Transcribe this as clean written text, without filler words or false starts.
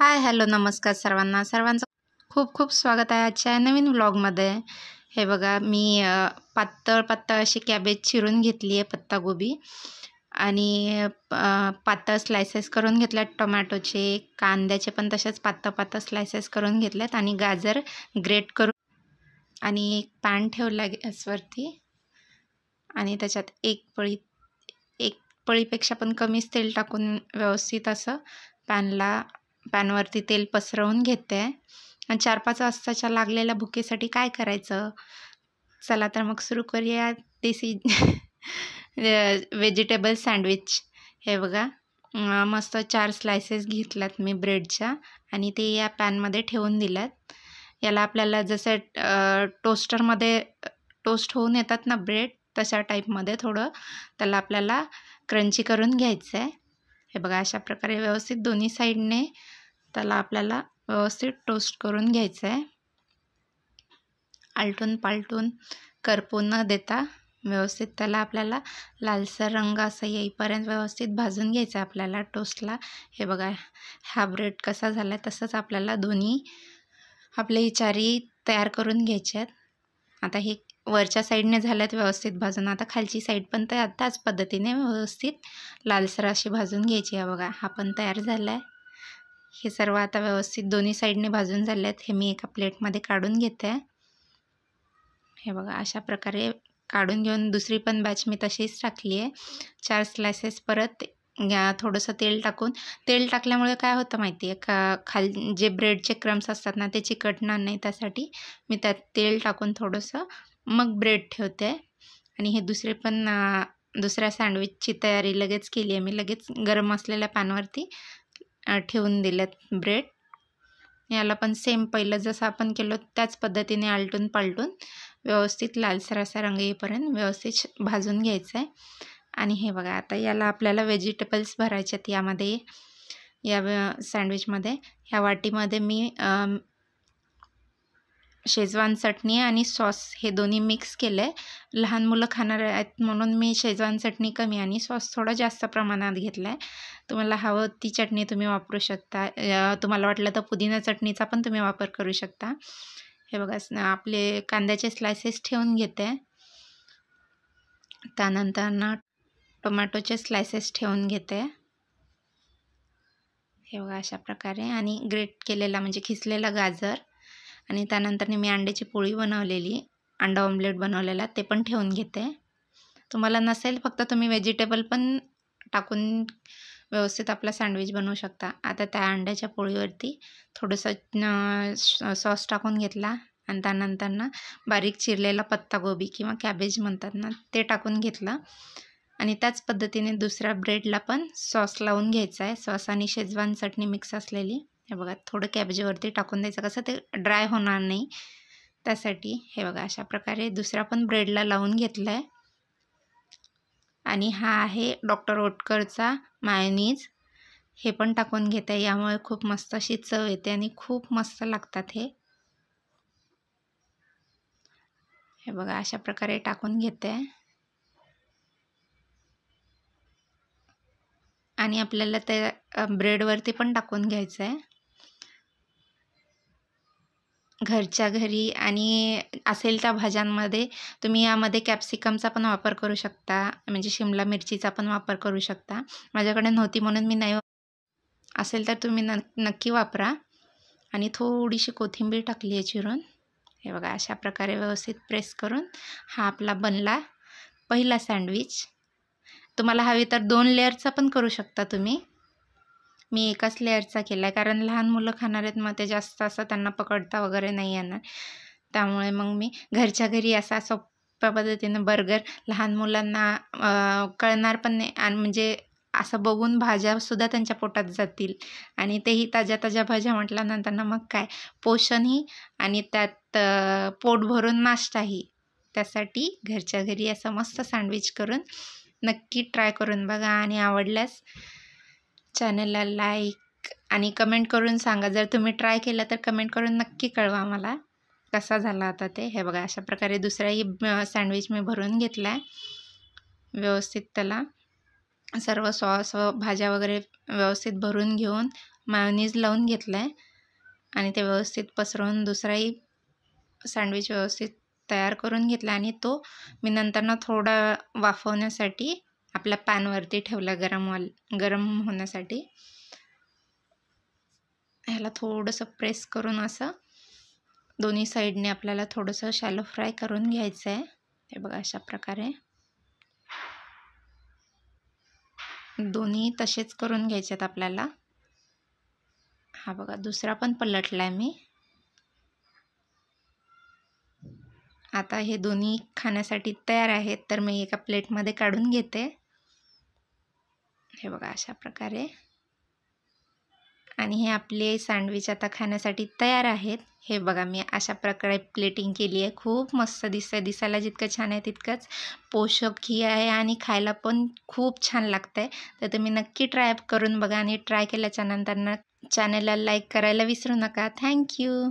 हाय, hello, नमस्कार सर्वांना. सर्वांचं खूप खूप स्वागत आहे आजच्या नवीन व्लॉगमध्ये. हे बघा, मी पातळ अशी कॅबेज चिरून घेतली आहे, पत्तागोबी, आणि पातळ स्लायसेस करून घेतल्यात टोमॅटोचे. कांद्याचे पण तसेच पातळ स्लायसेस करून घेतल्यात, आणि गाजर ग्रेट करून, आणि एक पॅन ठेवला गॅसवरती, आणि त्याच्यात एक पळीपेक्षा पण कमीच तेल टाकून व्यवस्थित असं पॅनवरती तेल पसरवून घेते. आणि 4-5 वाजताच्या लागलेल्या भुकेसाठी काय करायचं, चला तर मग सुरू करूया देसी व्हेजिटेबल सँडविच. हे बघा, मस्त 4 स्लायसेस घेतल्यात मी ब्रेडच्या, आणि ते या पॅनमध्ये ठेवून दिल्यात. याला आपल्याला जसं टोस्टरमध्ये टोस्ट होऊन येतात ना ब्रेड, तशा टाईपमध्ये थोडं त्याला आपल्याला क्रंची करून घ्यायचं आहे. हे बघा, अशा प्रकारे व्यवस्थित दोन्ही साईडने त्याला आपल्याला व्यवस्थित टोस्ट करून घ्यायचं आहे. आलटून पालटून करपू न देता व्यवस्थित त्याला आपल्याला लालसर रंग असं येईपर्यंत व्यवस्थित भाजून घ्यायचं आहे आपल्याला टोस्टला. हे बघा, हा ब्रेड कसा झाला आहे तसंच आपल्याला दोन्ही आपले चारी तयार करून घ्यायचे आहेत. आता हे वरच्या साईडने झाल्यात व्यवस्थित भाजून. आता खालची साईड पण त्याच पद्धतीने व्यवस्थित लालसर अशी भाजून घ्यायची आहे. बघा, हा पण तयार झाला आहे. हे सर्व आता व्यवस्थित दोन्ही साईडने भाजून झाले आहेत. हे मी एका प्लेटमध्ये काढून घेते. हे बघा, अशा प्रकारे काढून घेऊन दुसरी पण बॅच मी तशीच टाकली आहे. 4 स्लायसेस परत थोडंसं तेल टाकल्यामुळे काय होतं माहिती आहे का, जे ब्रेडचे क्रम्स असतात ना, ते चिकटणार नाही. त्यासाठी मी त्यात तेल टाकून थोडंसं मग ब्रेड ठेवते. आणि हे दुसऱ्या सँडविचची तयारी लगेच केली आहे मी. लगेच गरम असलेल्या पॅनवरती ठेवून दिल्यात ब्रेड. याला पण सेम पहिलं जसं आपण केलं त्याच पद्धतीने आलटून पालटून व्यवस्थित लालसर असा रंग येईपर्यंत व्यवस्थित भाजून घ्यायचं आहे. आणि हे बघा, आता याला आपल्याला व्हेजिटेबल्स भरायचे आहेत यामध्ये, या सँडविचमध्ये. ह्या वाटीमध्ये मी शेजवान चटणी आणि सॉस हे दोन्ही मिक्स केलं आहे. लहान मुलं खाणार आहेत म्हणून मी शेजवान चटणी कमी आणि सॉस थोडं जास्त प्रमाणात घेतला आहे. तुम्हाला हवं ती चटणी तुम्ही वापरू शकता. तुम्हाला वाटलं तर पुदिना चटणीचा पण तुम्ही वापर करू शकता. हे बघा, आपले कांद्याचे स्लायसेस ठेवून घेते. त्यानंतर टोमॅटोचे स्लायसेस ठेवून घेते. हे बघा, अशा प्रकारे. आणि ग्रेट केलेला म्हणजे खिसलेला गाजर, आणि त्यानंतर मी अंड्याची पोळी बनवलेली, अंडा ऑमलेट बनवलेला, ते पण ठेवून घेते. तुम्हाला नसेल फक्त तुम्ही व्हेजिटेबल पण टाकून व्यवस्थित आपला सँडविच बनवू शकता. आता त्या अंड्याच्या पोळीवरती थोडंसं सॉस टाकून घेतला, आणि त्यानंतर बारीक चिरलेला पत्तागोबी किंवा कॅबेज म्हणतात ना, ते टाकून घेतलं. आणि त्याच पद्धतीने दुसऱ्या ब्रेडला पण सॉस लावून घ्यायचा आहे, सॉस आणि शेजवान चटणी मिक्स असलेली. हे बघा, थोडं कॅबेजवरती टाकून द्यायचं, कसं ते ड्राय होणार नाही त्यासाठी. हे बघा, अशा प्रकारे दुसऱ्या पण ब्रेडला लावून घेतलं आहे. आणि हा आहे डॉक्टर ओटकरचा मायोनीज, हे पण टाकून घेते. यामुळे खूप मस्त अशी चव येते आणि खूप मस्त लागतात हे. हे बघा, अशा प्रकारे टाकून घेते. आणि आपल्याला ते ब्रेडवरती पण टाकून घ्यायचं आहे घरच्या घरी. आणि असेल त्या भाज्यांमध्ये तुम्ही यामध्ये कॅप्सिकमचा पण वापर करू शकता, म्हणजे शिमला मिरचीचा पण वापर करू शकता. माझ्याकडे नव्हती म्हणून मी नाही, असेल तर तुम्ही नक्की वापरा. आणि थोडीशी कोथिंबीर टाकली आहे चिरून. हे बघा, अशा प्रकारे व्यवस्थित प्रेस करून हा आपला बनला पहिला सँडविच. तुम्हाला हवी तर 2 लेअरचा पण करू शकता तुम्ही. मी एकाच लेअरचा केला आहे, कारण लहान मुलं खाणार आहेत, मग ते जास्त असं त्यांना पकडता वगैरे नाही येणार. त्यामुळे मग मी घरच्या घरी असा सोप्या पद्धतीनं बर्गर लहान मुलांना कळणार पण नाही, आणि म्हणजे असं बघून भाज्यासुद्धा त्यांच्या पोटात जातील. आणि तेही ताज्या भाज्या म्हटल्यानंतर मग काय, पोषणही आणि त्यात पोट भरून नाश्ताही. त्यासाठी घरच्या घरी असं मस्त सँडविच करून नक्की ट्राय करून बघा. आणि आवडल्यास चॅनलला लाईक आणि कमेंट करून सांगा. जर तुम्ही ट्राय केलं तर कमेंट करून नक्की कळवा मला कसा झाला आता ते. हे बघा, अशा प्रकारे दुसराही सँडविच मी भरून घेतला आहे व्यवस्थित. त्याला सर्व सॉस व भाज्या वगैरे व्यवस्थित भरून घेऊन मायोनीज लावून घेतलं आहे आणि ते व्यवस्थित पसरवून दुसराही सँडविच व्यवस्थित तयार करून घेतला आणि तो मी नंतरनं थोडा वाफवण्यासाठी आपल्या पॅनवरती ठेवला गरम होण्यासाठी. ह्याला थोडंसं प्रेस करून असं दोन्ही साईडने आपल्याला थोडंसं शॅलो फ्राय करून घ्यायचं आहे. हे बघा अशा प्रकारे दोन्ही तसेच करून घ्यायचे आहेत आपल्याला. हा बघा दुसरा पण पलटला आहे मी. आता हे दोन्ही खाण्यासाठी तयार आहेत, तर मी एका प्लेटमध्ये काढून घेते. हे बघा अशा प्रकारे. आणि हे आपले सँडविच आता खाण्यासाठी तयार आहेत. हे बघा मी अशा प्रकारे प्लेटिंग केली आहे. खूप मस्त दिसतं, दिसायला जितकं छान आहे तितकंच पोषकही आहे आणि खायला पण खूप छान लागतं आहे. तर तुम्ही नक्की ट्राय करून बघा आणि ट्राय केल्याच्या नंतर चॅनलला लाईक करायला विसरू नका. थँक्यू.